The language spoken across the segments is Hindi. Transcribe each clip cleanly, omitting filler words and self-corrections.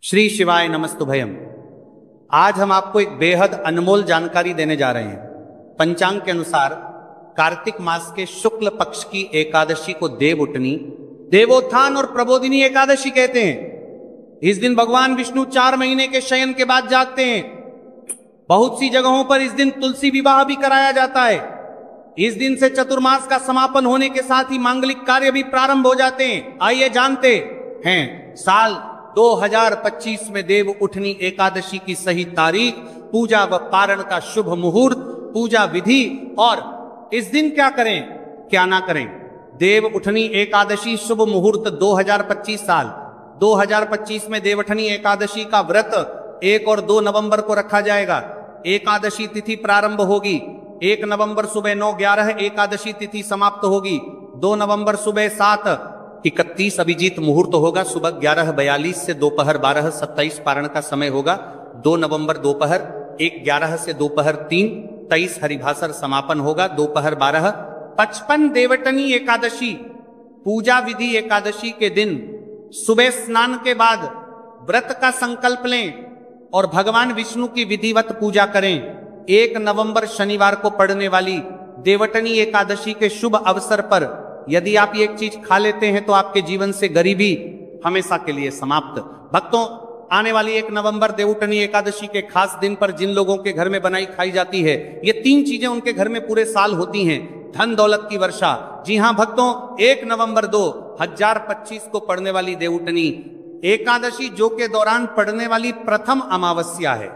श्री शिवाय नमस्तुभयम। आज हम आपको एक बेहद अनमोल जानकारी देने जा रहे हैं। पंचांग के अनुसार कार्तिक मास के शुक्ल पक्ष की एकादशी को देव उठनी, देवोत्थान और प्रबोधिनी एकादशी कहते हैं। इस दिन भगवान विष्णु 4 महीने के शयन के बाद जागते हैं। बहुत सी जगहों पर इस दिन तुलसी विवाह भी कराया जाता है। इस दिन से चतुर्मास का समापन होने के साथ ही मांगलिक कार्य भी प्रारंभ हो जाते हैं। आइए जानते हैं साल 2025 में देव उठनी एकादशी की सही तारीख, पूजा व पारण का शुभ मुहूर्त, पूजा विधि और इस दिन क्या करें क्या ना करें। देव उठनी एकादशी शुभ मुहूर्त 2025 साल 2025 में देवउठनी एकादशी का व्रत 1 और 2 नवंबर को रखा जाएगा। एकादशी तिथि प्रारंभ होगी 1 नवंबर सुबह 9:11 एकादशी तिथि समाप्त होगी। 2 नवंबर सुबह 7:31 अभिजीत मुहूर्त होगा। सुबह 11:42 से दोपहर 12:27 पारण का समय होगा। 2 नवंबर दोपहर 1:11 से दोपहर 3:23 हरिभासर समापन होगा। दोपहर 12:55 देवउठनी एकादशी पूजा विधि एकादशी के दिन सुबह स्नान के बाद व्रत का संकल्प लें और भगवान विष्णु की विधिवत पूजा करें। 1 नवंबर शनिवार को पड़ने वाली देवउठनी एकादशी के शुभ अवसर पर यदि आप एक चीज खा लेते हैं तो आपके जीवन से गरीबी हमेशा के लिए समाप्त। भक्तों, आने वाली 1 नवंबर देवउठनी एकादशी के खास दिन पर जिन लोगों के घर में बनाई खाई जाती है, ये 3 चीजें उनके घर में पूरे साल होती हैं। धन दौलत की वर्षा। जी हां भक्तों, 1 नवंबर 2025 को पड़ने वाली देवउठनी एकादशी जो के दौरान पड़ने वाली प्रथम अमावस्या है।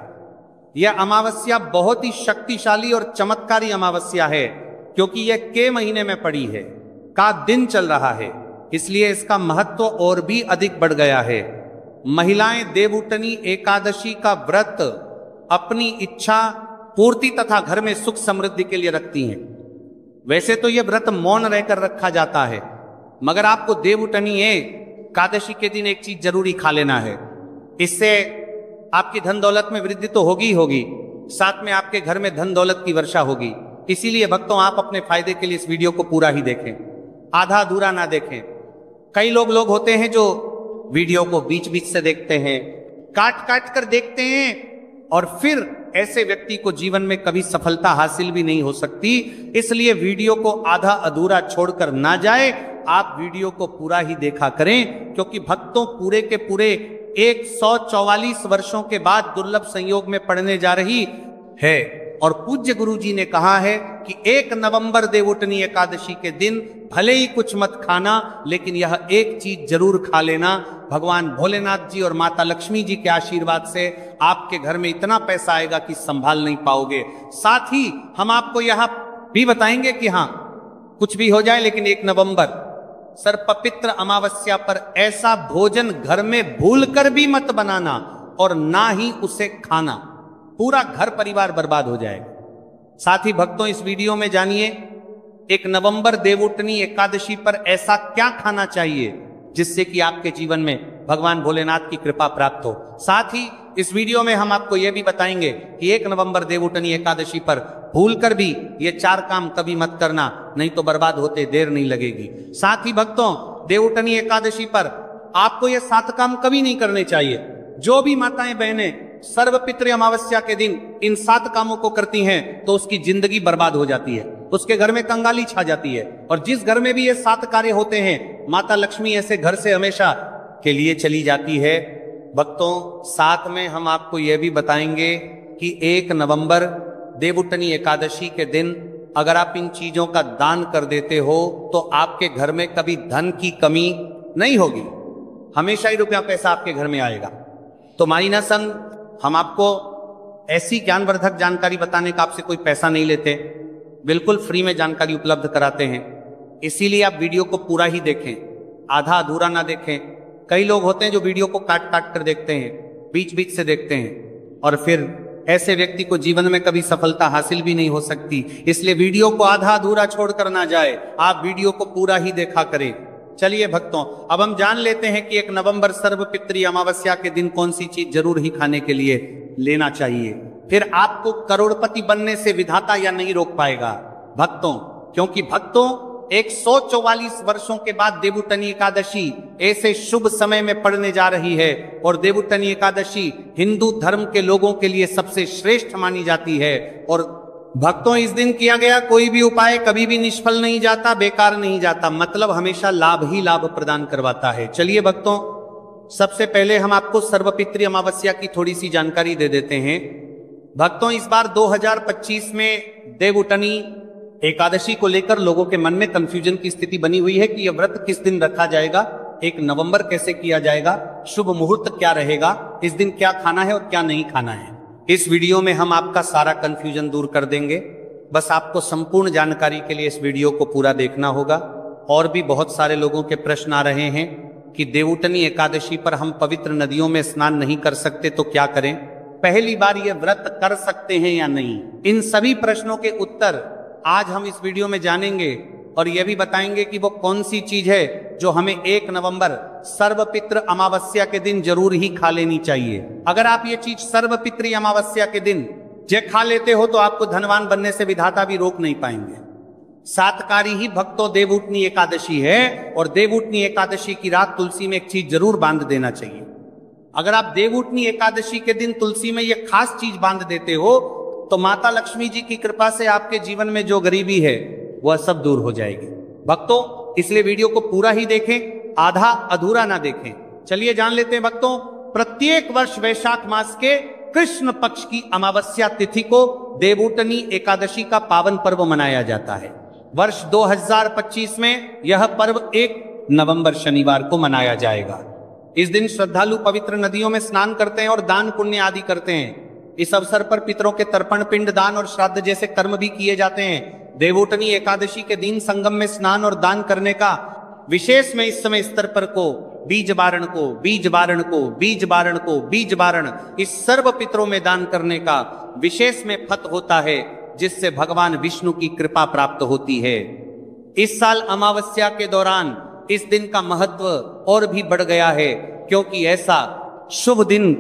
यह अमावस्या बहुत ही शक्तिशाली और चमत्कारी अमावस्या है, क्योंकि यह के महीने में पड़ी है, का दिन चल रहा है, इसलिए इसका महत्व और भी अधिक बढ़ गया है। महिलाएं देवउठनी एकादशी का व्रत अपनी इच्छा पूर्ति तथा घर में सुख समृद्धि के लिए रखती हैं। वैसे तो यह व्रत मौन रहकर रखा जाता है, मगर आपको देवउठनी एकादशी के दिन एक चीज जरूरी खा लेना है। इससे आपकी धन दौलत में वृद्धि तो होगी ही होगी, साथ में आपके घर में धन दौलत की वर्षा होगी। इसीलिए भक्तों, आप अपने फायदे के लिए इस वीडियो को पूरा ही देखें, आधा अधूरा ना देखें। कई लोग होते हैं जो वीडियो को बीच बीच से देखते हैं, काट काट कर देखते हैं, और फिर ऐसे व्यक्ति को जीवन में कभी सफलता हासिल भी नहीं हो सकती। इसलिए वीडियो को आधा अधूरा छोड़कर ना जाए, आप वीडियो को पूरा ही देखा करें, क्योंकि भक्तों पूरे के पूरे 144 वर्षों के बाद दुर्लभ संयोग में पड़ने जा रही है। और पूज्य गुरु जी ने कहा है कि 1 नवंबर देवउठनी एकादशी के दिन भले ही कुछ मत खाना, लेकिन यह एक चीज जरूर खा लेना। भगवान भोलेनाथ जी और माता लक्ष्मी जी के आशीर्वाद से आपके घर में इतना पैसा आएगा कि संभाल नहीं पाओगे। साथ ही हम आपको यह भी बताएंगे कि हाँ, कुछ भी हो जाए, लेकिन 1 नवंबर सर्वपवित्र अमावस्या पर ऐसा भोजन घर में भूलकर भी मत बनाना और ना ही उसे खाना, पूरा घर परिवार बर्बाद हो जाएगा। साथ ही भक्तों, इस वीडियो में जानिए 1 नवंबर देवउठनी एकादशी पर ऐसा क्या खाना चाहिए जिससे कि आपके जीवन में भगवान भोलेनाथ की कृपा प्राप्त हो। साथ ही इस वीडियो में हम आपको यह भी बताएंगे कि 1 नवंबर देवउठनी एकादशी पर भूलकर भी ये 4 काम कभी मत करना, नहीं तो बर्बाद होते देर नहीं लगेगी। साथ ही भक्तों, देवउठनी एकादशी पर आपको ये 7 काम कभी नहीं करने चाहिए। जो भी माताएं बहनें सर्वपितृ अमावस्या के दिन इन 7 कामों को करती हैं तो उसकी जिंदगी बर्बाद हो जाती है, उसके घर में कंगाली छा जाती है। और जिस घर में भी ये 7 कार्य होते हैं, माता लक्ष्मी ऐसे घर से हमेशा के लिए चली जाती है। भक्तों, साथ में हम आपको यह भी बताएंगे कि 1 नवंबर देवउठनी एकादशी के दिन अगर आप इन चीजों का दान कर देते हो तो आपके घर में कभी धन की कमी नहीं होगी, हमेशा ही रुपया पैसा आपके घर में आएगा। तो माइना संग, हम आपको ऐसी ज्ञानवर्धक जानकारी बताने का आपसे कोई पैसा नहीं लेते, बिल्कुल फ्री में जानकारी उपलब्ध कराते हैं। इसीलिए आप वीडियो को पूरा ही देखें, आधा अधूरा ना देखें। कई लोग होते हैं जो वीडियो को काट काट कर देखते हैं, बीच बीच से देखते हैं, और फिर ऐसे व्यक्ति को जीवन में कभी सफलता हासिल भी नहीं हो सकती। इसलिए वीडियो को आधा अधूरा छोड़कर ना जाए, आप वीडियो को पूरा ही देखा करें। चलिए भक्तों, अब हम जान लेते हैं कि 1 नवंबर सर्वपितृ अमावस्या के दिन कौन सी चीज जरूर ही खाने के लिए लेना चाहिए। फिर आपको करोड़पति बनने से विधाता या नहीं रोक पाएगा भक्तों, क्योंकि भक्तों 144 वर्षों के बाद देवउठनी एकादशी ऐसे शुभ समय में पड़ने जा रही है और देवउठनी एकादशी हिंदू धर्म के लोगों के लिए सबसे श्रेष्ठ मानी जाती है। और भक्तों, इस दिन किया गया कोई भी उपाय कभी भी निष्फल नहीं जाता, बेकार नहीं जाता, मतलब हमेशा लाभ ही लाभ प्रदान करवाता है। चलिए भक्तों, सबसे पहले हम आपको सर्वपितृ अमावस्या की थोड़ी सी जानकारी दे देते हैं। भक्तों, इस बार 2025 में देवउठनी एकादशी को लेकर लोगों के मन में कंफ्यूजन की स्थिति बनी हुई है कि यह व्रत किस दिन रखा जाएगा, 1 नवंबर कैसे किया जाएगा, शुभ मुहूर्त क्या रहेगा, इस दिन क्या खाना है और क्या नहीं खाना है। इस वीडियो में हम आपका सारा कंफ्यूजन दूर कर देंगे। बस आपको संपूर्ण जानकारी के लिए इस वीडियो को पूरा देखना होगा। और भी बहुत सारे लोगों के प्रश्न आ रहे हैं कि देवउठनी एकादशी पर हम पवित्र नदियों में स्नान नहीं कर सकते तो क्या करें, पहली बार यह व्रत कर सकते हैं या नहीं। इन सभी प्रश्नों के उत्तर आज हम इस वीडियो में जानेंगे और यह भी बताएंगे कि वो कौन सी चीज है जो हमें 1 नवंबर सर्वपितृ अमावस्या के दिन जरूर ही खा लेनी चाहिए। अगर आप ये चीज सर्वपितृ अमावस्या के दिन जे खा लेते हो तो आपको धनवान बनने से विधाता भी रोक नहीं पाएंगे। सातकारी ही भक्तों देवउठनी एकादशी है और देवउठनी एकादशी की रात तुलसी में एक चीज जरूर बांध देना चाहिए। अगर आप देवउठनी एकादशी के दिन तुलसी में यह खास चीज बांध देते हो तो माता लक्ष्मी जी की कृपा से आपके जीवन में जो गरीबी है वह सब दूर हो जाएगी। भक्तों, इसलिए वीडियो को पूरा ही देखें, आधा अधूरा ना देखें। चलिए जान लेते हैं भक्तों, प्रत्येक वर्ष वैशाख मास के कृष्ण पक्ष की अमावस्या तिथि को देवउठनी एकादशी का पावन पर्व मनाया जाता है। वर्ष 2025 में यह पर्व 1 नवंबर शनिवार को मनाया जाएगा। इस दिन श्रद्धालु पवित्र नदियों में स्नान करते हैं और दान पुण्य आदि करते हैं। इस अवसर पर पितरों के तर्पण, पिंड दान और श्राद्ध जैसे कर्म भी किए जाते हैं। देवउठनी एकादशी के दिन संगम में स्नान और दान करने का विशेष में इस समय स्तर पर को बीज बारण को बीज बारण को बीज बारण को बीज बारण इस सर्व पितरों में दान करने का विशेष में फत होता है, जिससे भगवान विष्णु की कृपा प्राप्त होती है। इस साल अमावस्या के दौरान इस दिन का महत्व और भी बढ़ गया है, क्योंकि ऐसा शुभ दिन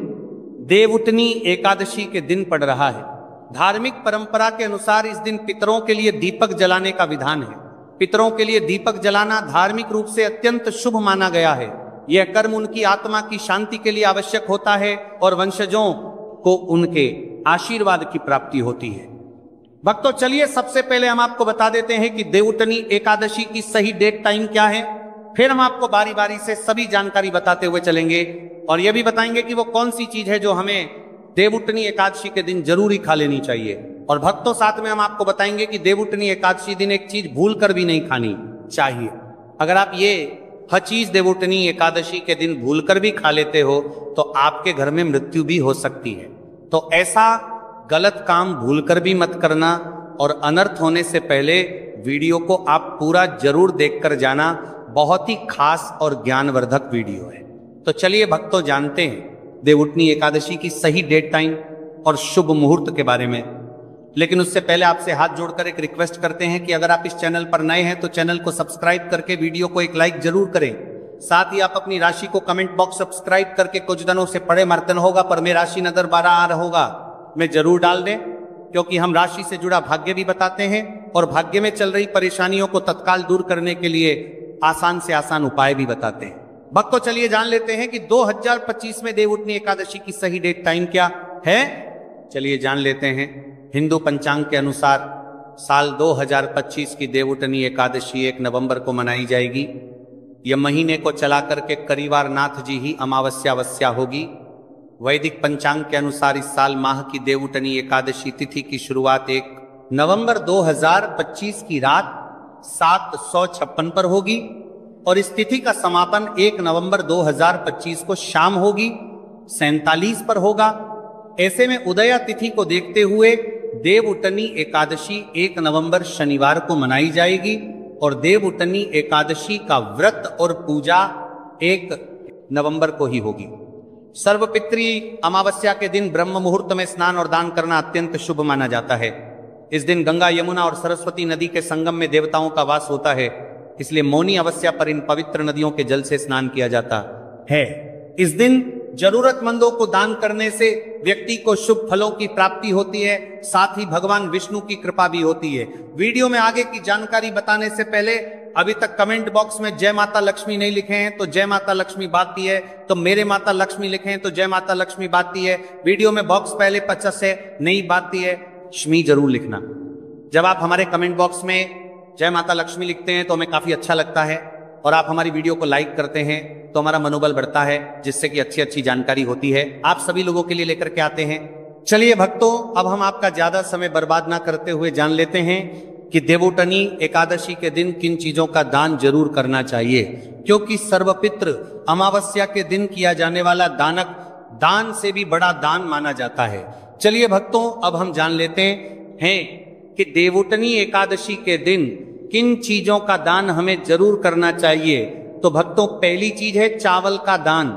देवउठनी एकादशी के दिन पड़ रहा है। धार्मिक परंपरा के अनुसार इस दिन पितरों के लिए दीपक जलाने का विधान है। पितरों के लिए दीपक जलाना धार्मिक रूप से अत्यंत शुभ माना गया है। यह कर्म उनकी आत्मा की शांति के लिए आवश्यक होता है और वंशजों को उनके आशीर्वाद की प्राप्ति होती है। भक्तों, चलिए सबसे पहले हम आपको बता देते हैं कि देवउठनी एकादशी की सही डेट टाइम क्या है। फिर हम आपको बारी बारी से सभी जानकारी बताते हुए चलेंगे और यह भी बताएंगे कि वो कौन सी चीज है जो हमें देवउठनी एकादशी के दिन जरूरी खा लेनी चाहिए। और भक्तों, साथ में हम आपको बताएंगे कि देवउठनी एकादशी दिन एक चीज भूल कर भी नहीं खानी चाहिए। अगर आप ये हर चीज देवउठनी एकादशी के दिन भूल कर भी खा लेते हो तो आपके घर में मृत्यु भी हो सकती है। तो ऐसा गलत काम भूल कर भी मत करना और अनर्थ होने से पहले वीडियो को आप पूरा जरूर देखकर जाना। बहुत ही खास और ज्ञानवर्धक वीडियो है। तो चलिए भक्तों, जानते हैं देवउठनी एकादशी की सही डेट टाइम और शुभ मुहूर्त के बारे में। लेकिन उससे पहले आपसे हाथ जोड़कर एक रिक्वेस्ट करते हैं कि अगर आप इस चैनल पर नए हैं तो चैनल को सब्सक्राइब करके वीडियो को एक लाइक जरूर करें। साथ ही आप अपनी राशि को कमेंट बॉक्स सब्सक्राइब करके कुछ दिनों से पड़े मर्तन होगा पर मैं राशि नजर 12 आ रहा होगा में जरूर डाल दें, क्योंकि हम राशि से जुड़ा भाग्य भी बताते हैं और भाग्य में चल रही परेशानियों को तत्काल दूर करने के लिए आसान से आसान उपाय भी बताते हैं। भक्तों, चलिए जान लेते हैं कि 2025 में देवउठनी एकादशी की सही डेट टाइम क्या है। चलिए जान लेते हैं। हिंदू पंचांग के अनुसार साल 2025 की देवउठनी एकादशी 1 नवंबर को मनाई जाएगी। यह महीने को चला करके करीवार नाथ जी ही अमावस्या होगी। वैदिक पंचांग के अनुसार इस साल माह की देवउठनी एकादशी तिथि की शुरुआत 1 नवंबर 2025 की रात 756 पर होगी और इस तिथि का समापन 1 नवंबर 2025 को शाम होगी 47 पर होगा। ऐसे में उदया तिथि को देखते हुए देवउठनी एकादशी 1 नवंबर शनिवार को मनाई जाएगी और देवउठनी एकादशी का व्रत और पूजा 1 नवंबर को ही होगी। सर्वपितृ अमावस्या के दिन ब्रह्म मुहूर्त में स्नान और दान करना अत्यंत शुभ माना जाता है। इस दिन गंगा, यमुना और सरस्वती नदी के संगम में देवताओं का वास होता है, इसलिए मौनी अमावस्या पर इन पवित्र नदियों के जल से स्नान किया जाता है। इस दिन जरूरतमंदों को दान करने से व्यक्ति को शुभ फलों की प्राप्ति होती है, साथ ही भगवान विष्णु की कृपा भी होती है। वीडियो में आगे की जानकारी बताने से पहले अभी तक कमेंट बॉक्स में जय माता लक्ष्मी नहीं लिखे हैं तो जय माता लक्ष्मी बाती है, तो मेरे माता लक्ष्मी लिखे हैं तो जय माता लक्ष्मी बाती है। वीडियो में बॉक्स पहले 50 है, नहीं बाती है, श्मी जरूर लिखना। जब आप हमारे कमेंट बॉक्स में जय माता लक्ष्मी लिखते हैं तो हमें काफी अच्छा लगता है, और आप हमारी वीडियो को लाइक करते हैं तो हमारा मनोबल बढ़ता है, जिससे कि अच्छी अच्छी जानकारी होती है, आप सभी लोगों के लिए लेकर के आते हैं। चलिए भक्तों, अब हम आपका ज्यादा समय बर्बाद ना करते हुए जान लेते हैं कि देवउठनी एकादशी के दिन किन चीजों का दान जरूर करना चाहिए, क्योंकि सर्वपित्र अमावस्या के दिन किया जाने वाला दानक दान से भी बड़ा दान माना जाता है। चलिए भक्तों, अब हम जान लेते हैं कि देवउठनी एकादशी के दिन किन चीजों का दान हमें जरूर करना चाहिए। तो भक्तों, पहली चीज है चावल का दान।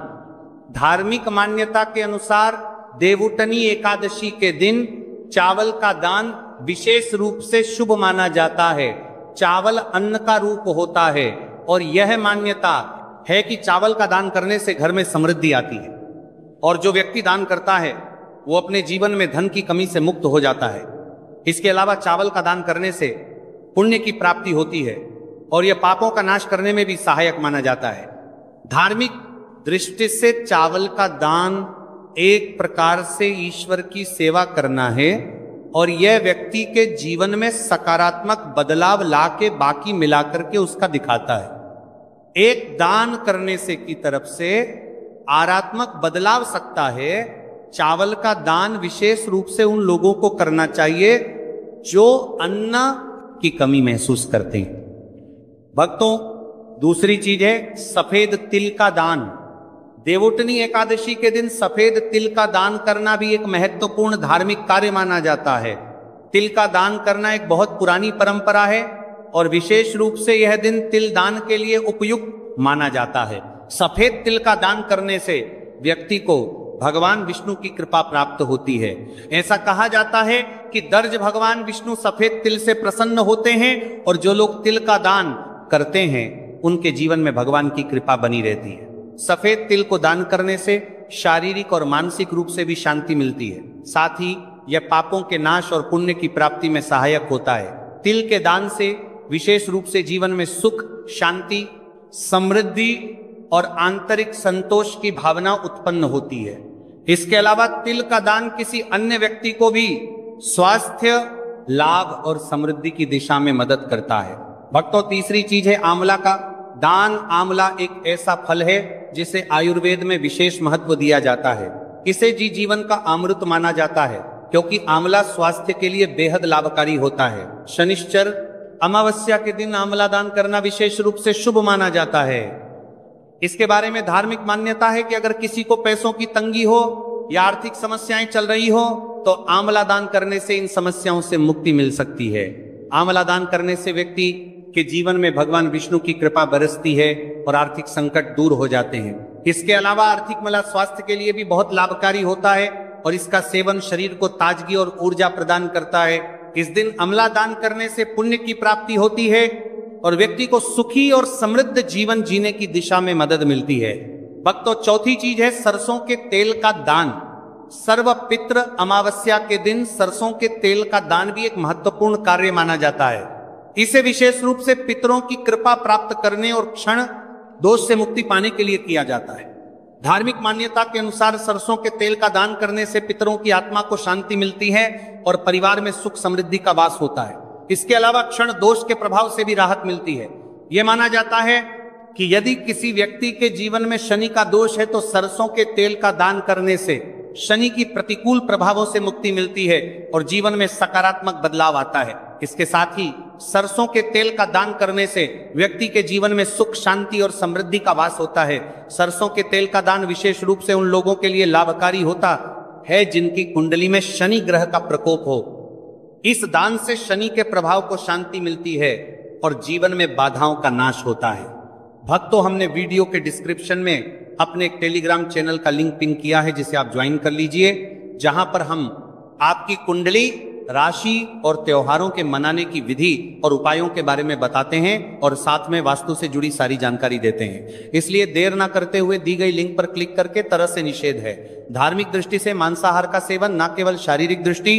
धार्मिक मान्यता के अनुसार देवउठनी एकादशी के दिन चावल का दान विशेष रूप से शुभ माना जाता है। चावल अन्न का रूप होता है, और यह मान्यता है कि चावल का दान करने से घर में समृद्धि आती है, और जो व्यक्ति दान करता है वो अपने जीवन में धन की कमी से मुक्त हो जाता है। इसके अलावा चावल का दान करने से पुण्य की प्राप्ति होती है, और यह पापों का नाश करने में भी सहायक माना जाता है। धार्मिक दृष्टि से चावल का दान एक प्रकार से ईश्वर की सेवा करना है, और यह व्यक्ति के जीवन में सकारात्मक बदलाव ला के बाकी मिलाकर के उसका दिखाता है। एक दान करने से की तरफ से आरात्मक बदलाव सकता है। चावल का दान विशेष रूप से उन लोगों को करना चाहिए जो अन्न की कमी महसूस करते हैं। भक्तों, दूसरी चीज है सफेद तिल का दान। देवउठनी एकादशी के दिन सफेद तिल का दान करना भी एक महत्वपूर्ण धार्मिक कार्य माना जाता है। तिल का दान करना एक बहुत पुरानी परंपरा है, और विशेष रूप से यह दिन तिल दान के लिए उपयुक्त माना जाता है। सफेद तिल का दान करने से व्यक्ति को भगवान विष्णु की कृपा प्राप्त होती है। ऐसा कहा जाता है कि दर्ज भगवान विष्णु सफेद तिल से प्रसन्न होते हैं, और जो लोग तिल का दान करते हैं उनके जीवन में भगवान की कृपा बनी रहती है। सफेद तिल को दान करने से शारीरिक और मानसिक रूप से भी शांति मिलती है, साथ ही यह पापों के नाश और पुण्य की प्राप्ति में सहायक होता है। तिल के दान से विशेष रूप से जीवन में सुख, शांति, समृद्धि और आंतरिक संतोष की भावना उत्पन्न होती है। इसके अलावा तिल का दान किसी अन्य व्यक्ति को भी स्वास्थ्य लाभ और समृद्धि की दिशा में मदद करता है। भक्तों, तीसरी चीज है आंवला का दान। आंवला एक ऐसा फल है जिसे आयुर्वेद में विशेष महत्व दिया जाता है। इसे जीवन का अमृत माना जाता है, क्योंकि आंवला स्वास्थ्य के लिए बेहद लाभकारी होता है। शनिश्चर अमावस्या के दिन आंवला दान करना विशेष रूप से शुभ माना जाता है। इसके बारे में धार्मिक मान्यता है कि अगर किसी को पैसों की तंगी हो या आर्थिक समस्याएं चल रही हो तो आंवला दान करने से इन समस्याओं से मुक्ति मिल सकती है। आंवला दान करने से व्यक्ति के जीवन में भगवान विष्णु की कृपा बरसती है और आर्थिक संकट दूर हो जाते हैं। इसके अलावा आर्थिक मला स्वास्थ्य के लिए भी बहुत लाभकारी होता है, और इसका सेवन शरीर को ताजगी और ऊर्जा प्रदान करता है। इस दिन आंवला दान करने से पुण्य की प्राप्ति होती है और व्यक्ति को सुखी और समृद्ध जीवन जीने की दिशा में मदद मिलती है। भक्तों, चौथी चीज है सरसों के तेल का दान। सर्वपित्र अमावस्या के दिन सरसों के तेल का दान भी एक महत्वपूर्ण कार्य माना जाता है। इसे विशेष रूप से पितरों की कृपा प्राप्त करने और क्षण दोष से मुक्ति पाने के लिए किया जाता है। धार्मिक मान्यता के अनुसार सरसों के तेल का दान करने से पितरों की आत्मा को शांति मिलती है और परिवार में सुख समृद्धि का वास होता है। इसके अलावा क्षण दोष के प्रभाव से भी राहत मिलती है। यह माना जाता है कि यदि किसी व्यक्ति के जीवन में शनि का दोष है तो सरसों के तेल का दान करने से शनि की प्रतिकूल प्रभावों से मुक्ति मिलती है और जीवन में सकारात्मक बदलाव आता है। इसके साथ ही सरसों के तेल का दान करने से व्यक्ति के जीवन में सुख, शांति और समृद्धि का वास होता है। सरसों के तेल का दान विशेष रूप से उन लोगों के लिए लाभकारी होता है जिनकी कुंडली में शनि ग्रह का प्रकोप हो। इस दान से शनि के प्रभाव को शांति मिलती है और जीवन में बाधाओं का नाश होता है। भक्तों, हमने वीडियो के डिस्क्रिप्शन में अपने एक टेलीग्राम चैनल का लिंक पिन किया है, जिसे आप ज्वाइन कर लीजिए, जहां पर हम आपकी कुंडली राशि और त्योहारों के मनाने की विधि और उपायों के बारे में बताते हैं और साथ में वास्तु से जुड़ी सारी जानकारी देते हैं। इसलिए देर ना करते हुए दी गई लिंक पर क्लिक करके तरस से निषेध है। धार्मिक दृष्टि से मांसाहार का सेवन न केवल शारीरिक दृष्टि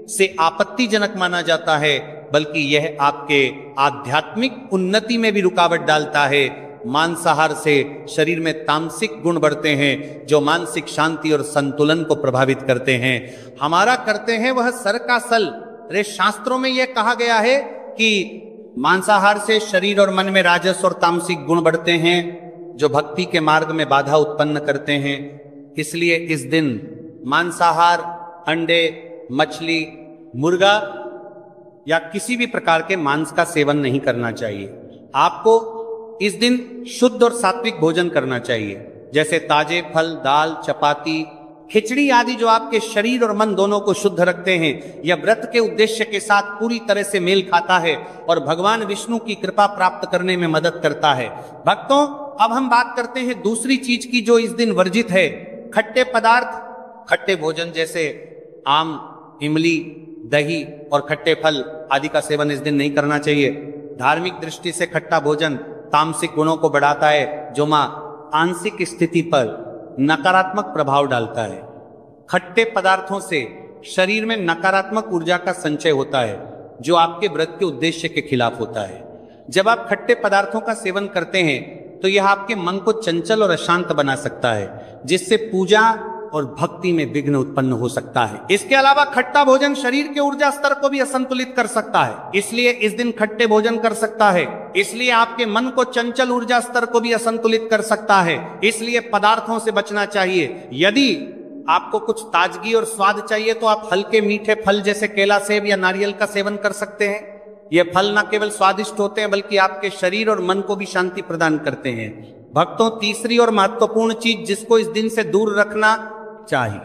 से आपत्तिजनक माना जाता है, बल्कि यह आपके आध्यात्मिक उन्नति में भी रुकावट डालता है। मांसाहार से शरीर में तामसिक गुण बढ़ते हैं जो मानसिक शांति और संतुलन को प्रभावित करते हैं। हमारा करते हैं वह सर का सल। अरे शास्त्रों में यह कहा गया है कि मांसाहार से शरीर और मन में राजस और तामसिक गुण बढ़ते हैं जो भक्ति के मार्ग में बाधा उत्पन्न करते हैं। इसलिए इस दिन मांसाहार, अंडे, मछली, मुर्गा या किसी भी प्रकार के मांस का सेवन नहीं करना चाहिए। आपको इस दिन शुद्ध और सात्विक भोजन करना चाहिए, जैसे ताजे फल, दाल, चपाती, खिचड़ी आदि जो आपके शरीर और मन दोनों को शुद्ध रखते हैं। यह व्रत के उद्देश्य के साथ पूरी तरह से मेल खाता है और भगवान विष्णु की कृपा प्राप्त करने में मदद करता है। भक्तों, अब हम बात करते हैं दूसरी चीज की जो इस दिन वर्जित है। खट्टे पदार्थ, खट्टे भोजन जैसे आम, इमली, दही और खट्टे फल आदि का सेवन इस दिन नहीं करना चाहिए। धार्मिक दृष्टि से खट्टा भोजन तामसिक गुणों को बढ़ाता है जो आंशिक स्थिति पर नकारात्मक प्रभाव डालता है। खट्टे पदार्थों से शरीर में नकारात्मक ऊर्जा का संचय होता है जो आपके व्रत के उद्देश्य के खिलाफ होता है। जब आप खट्टे पदार्थों का सेवन करते हैं तो यह आपके मन को चंचल और अशांत बना सकता है, जिससे पूजा और भक्ति में विघ्न उत्पन्न हो सकता है। इसके अलावा खट्टा भोजन शरीर के ऊर्जा स्तर को भी असंतुलित कर सकता है, इसलिए इस दिन खट्टे भोजन कर सकता है। इसलिए आपके मन को चंचल ऊर्जा स्तर को भी असंतुलित कर सकता है, इसलिए पदार्थों से बचना चाहिए। यदि आपको कुछ ताजगी और स्वाद चाहिए तो आप हल्के मीठे फल जैसे केला, सेब या नारियल का सेवन कर सकते हैं। ये फल न केवल स्वादिष्ट होते हैं बल्कि आपके शरीर और मन को भी शांति प्रदान करते हैं। भक्तों, तीसरी और महत्वपूर्ण चीज जिसको इस दिन से दूर रखना चाहिए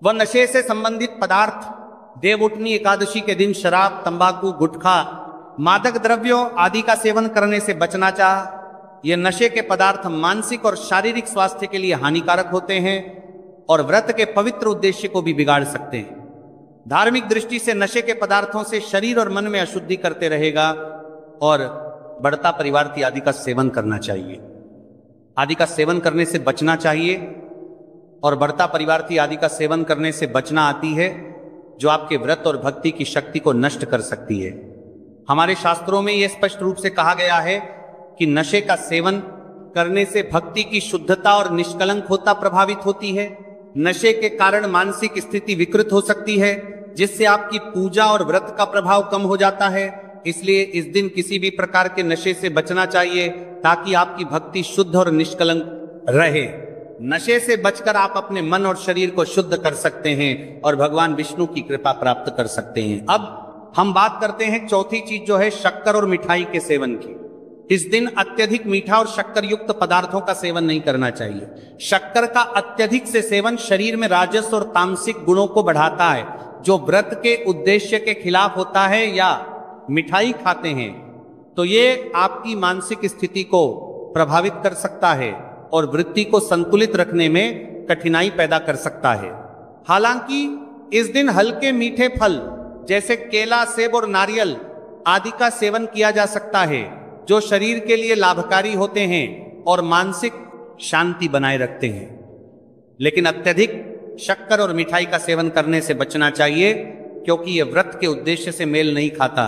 वह नशे से संबंधित पदार्थ। देवउठनी एकादशी के दिन शराब, तंबाकू, गुटखा, मादक द्रव्यों आदि का सेवन करने से बचना चाहिए। ये नशे के पदार्थ मानसिक और शारीरिक स्वास्थ्य के लिए हानिकारक होते हैं और व्रत के पवित्र उद्देश्य को भी बिगाड़ सकते हैं। धार्मिक दृष्टि से नशे के पदार्थों से शरीर और मन में अशुद्धि करते रहेगा और बढ़ता परिवार आदि का सेवन करना चाहिए। आदि का सेवन करने से बचना चाहिए और बढ़ता परिवार आदि का सेवन करने से बचना आती है जो आपके व्रत और भक्ति की शक्ति को नष्ट कर सकती है। हमारे शास्त्रों में यह स्पष्ट रूप से कहा गया है कि नशे का सेवन करने से भक्ति की शुद्धता और निष्कलंकता प्रभावित होती है। नशे के कारण मानसिक स्थिति विकृत हो सकती है, जिससे आपकी पूजा और व्रत का प्रभाव कम हो जाता है। इसलिए इस दिन किसी भी प्रकार के नशे से बचना चाहिए ताकि आपकी भक्ति शुद्ध और निष्कलंक रहे। नशे से बचकर आप अपने मन और शरीर को शुद्ध कर सकते हैं और भगवान विष्णु की कृपा प्राप्त कर सकते हैं। अब हम बात करते हैं चौथी चीज जो है शक्कर और मिठाई के सेवन की। इस दिन अत्यधिक मीठा और शक्कर युक्त पदार्थों का सेवन नहीं करना चाहिए। शक्कर का अत्यधिक से सेवन शरीर में राजस और तामसिक गुणों को बढ़ाता है जो व्रत के उद्देश्य के खिलाफ होता है। या मिठाई खाते हैं तो ये आपकी मानसिक स्थिति को प्रभावित कर सकता है और वृत्ति को संतुलित रखने में कठिनाई पैदा कर सकता है। हालांकि इस दिन हल्के मीठे फल जैसे केला, सेब और नारियल आदि का सेवन किया जा सकता है जो शरीर के लिए लाभकारी होते हैं और मानसिक शांति बनाए रखते हैं। लेकिन अत्यधिक शक्कर और मिठाई का सेवन करने से बचना चाहिए क्योंकि यह व्रत के उद्देश्य से मेल नहीं खाता।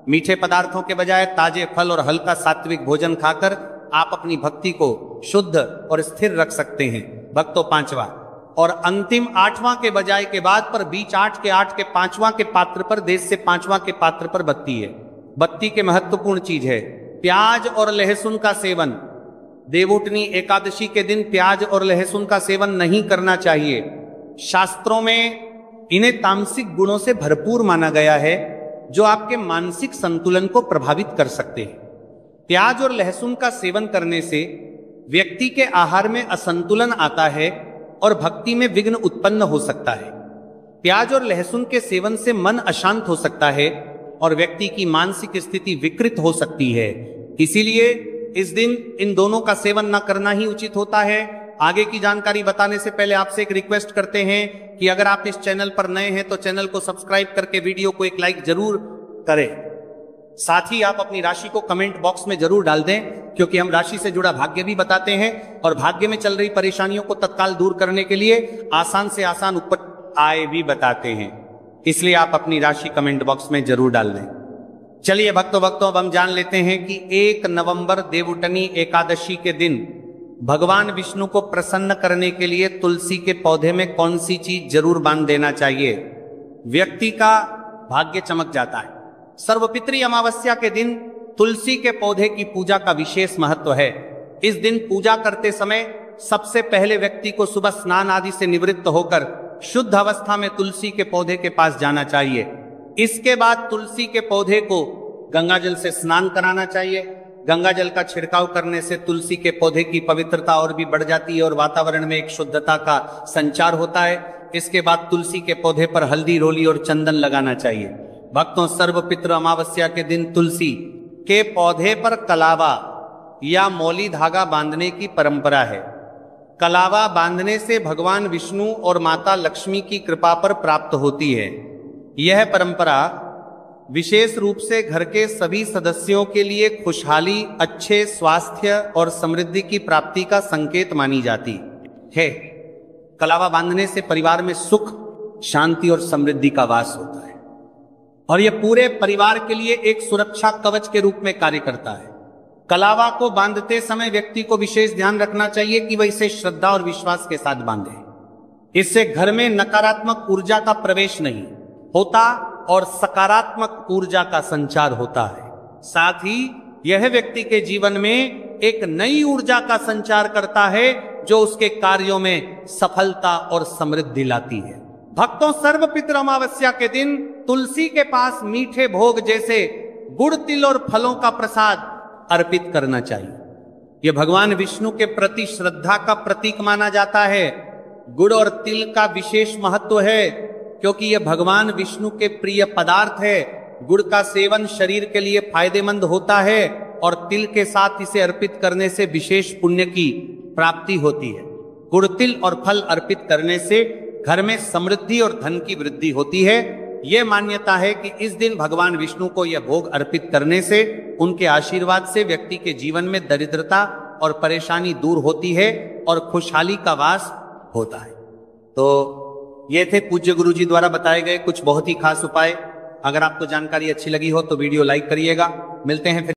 मीठे पदार्थों के बजाय ताजे फल और हल्का सात्विक भोजन खाकर आप अपनी भक्ति को शुद्ध और स्थिर रख सकते हैं। भक्तों, पांचवा और अंतिम आठवां के बजाय के बाद पर बीच आठ के पांचवां के पात्र पर देश से पांचवां के पात्र पर बत्ती है। बत्ती के महत्वपूर्ण चीज है प्याज और लहसुन का सेवन। देवउठनी एकादशी के दिन प्याज और लहसुन का सेवन नहीं करना चाहिए। शास्त्रों में इन्हें तामसिक गुणों से भरपूर माना गया है जो आपके मानसिक संतुलन को प्रभावित कर सकते हैं। प्याज और लहसुन का सेवन करने से व्यक्ति के आहार में असंतुलन आता है और भक्ति में विघ्न उत्पन्न हो सकता है। प्याज और लहसुन के सेवन से मन अशांत हो सकता है और व्यक्ति की मानसिक स्थिति विकृत हो सकती है। इसीलिए इस दिन इन दोनों का सेवन न करना ही उचित होता है। आगे की जानकारी बताने से पहले आपसे एक रिक्वेस्ट करते हैं कि अगर आप इस चैनल पर नए हैं तो चैनल को सब्सक्राइब करके वीडियो को एक लाइक जरूर करें। साथ ही आप अपनी राशि को कमेंट बॉक्स में जरूर डाल दें, क्योंकि हम राशि से जुड़ा भाग्य भी बताते हैं और भाग्य में चल रही परेशानियों को तत्काल दूर करने के लिए आसान से आसान उपाय भी बताते हैं। इसलिए आप अपनी राशि कमेंट बॉक्स में जरूर डाल दें। चलिए भक्तों अब हम जान लेते हैं कि 1 नवंबर देवउठनी एकादशी के दिन भगवान विष्णु को प्रसन्न करने के लिए तुलसी के पौधे में कौन सी चीज जरूर बांध देना चाहिए। व्यक्ति का भाग्य चमक जाता है। सर्वपितृ अमावस्या के दिन तुलसी के पौधे की पूजा का विशेष महत्व है। इस दिन पूजा करते समय सबसे पहले व्यक्ति को सुबह स्नान आदि से निवृत्त होकर शुद्ध अवस्था में तुलसी के पौधे के पास जाना चाहिए। इसके बाद तुलसी के पौधे को गंगा जल से स्नान कराना चाहिए। गंगा जल का छिड़काव करने से तुलसी के पौधे की पवित्रता और भी बढ़ जाती है और वातावरण में एक शुद्धता का संचार होता है। इसके बाद तुलसी के पौधे पर हल्दी, रोली और चंदन लगाना चाहिए। भक्तों, सर्वपितृ अमावस्या के दिन तुलसी के पौधे पर कलावा या मौली धागा बांधने की परंपरा है। कलावा बांधने से भगवान विष्णु और माता लक्ष्मी की कृपा पर प्राप्त होती है। यह परंपरा विशेष रूप से घर के सभी सदस्यों के लिए खुशहाली, अच्छे स्वास्थ्य और समृद्धि की प्राप्ति का संकेत मानी जाती है। कलावा बांधने से परिवार में सुख, शांति और समृद्धि का वास होता है और यह पूरे परिवार के लिए एक सुरक्षा कवच के रूप में कार्य करता है। कलावा को बांधते समय व्यक्ति को विशेष ध्यान रखना चाहिए कि वह इसे श्रद्धा और विश्वास के साथ बांधे। इससे घर में नकारात्मक ऊर्जा का प्रवेश नहीं होता और सकारात्मक ऊर्जा का संचार होता है। साथ ही यह व्यक्ति के जीवन में एक नई ऊर्जा का संचार करता है जो उसके कार्यों में सफलता और समृद्धि लाती है। भक्तों, सर्वपितृ अमावस्या के दिन तुलसी के पास मीठे भोग जैसे गुड़, तिल और फलों का प्रसाद अर्पित करना चाहिए। यह भगवान विष्णु के प्रति श्रद्धा का प्रतीक माना जाता है। गुड़ और तिल का विशेष महत्व है क्योंकि यह भगवान विष्णु के प्रिय पदार्थ है। गुड़ का सेवन शरीर के लिए फायदेमंद होता है और तिल के साथ इसे अर्पित करने से विशेष पुण्य की प्राप्ति होती है। गुड़, तिल और फल अर्पित करने से घर में समृद्धि और धन की वृद्धि होती है। यह मान्यता है कि इस दिन भगवान विष्णु को यह भोग अर्पित करने से उनके आशीर्वाद से व्यक्ति के जीवन में दरिद्रता और परेशानी दूर होती है और खुशहाली का वास होता है। तो ये थे पूज्य गुरु जी द्वारा बताए गए कुछ बहुत ही खास उपाय। अगर आपको जानकारी अच्छी लगी हो तो वीडियो लाइक करिएगा। मिलते हैं फिर।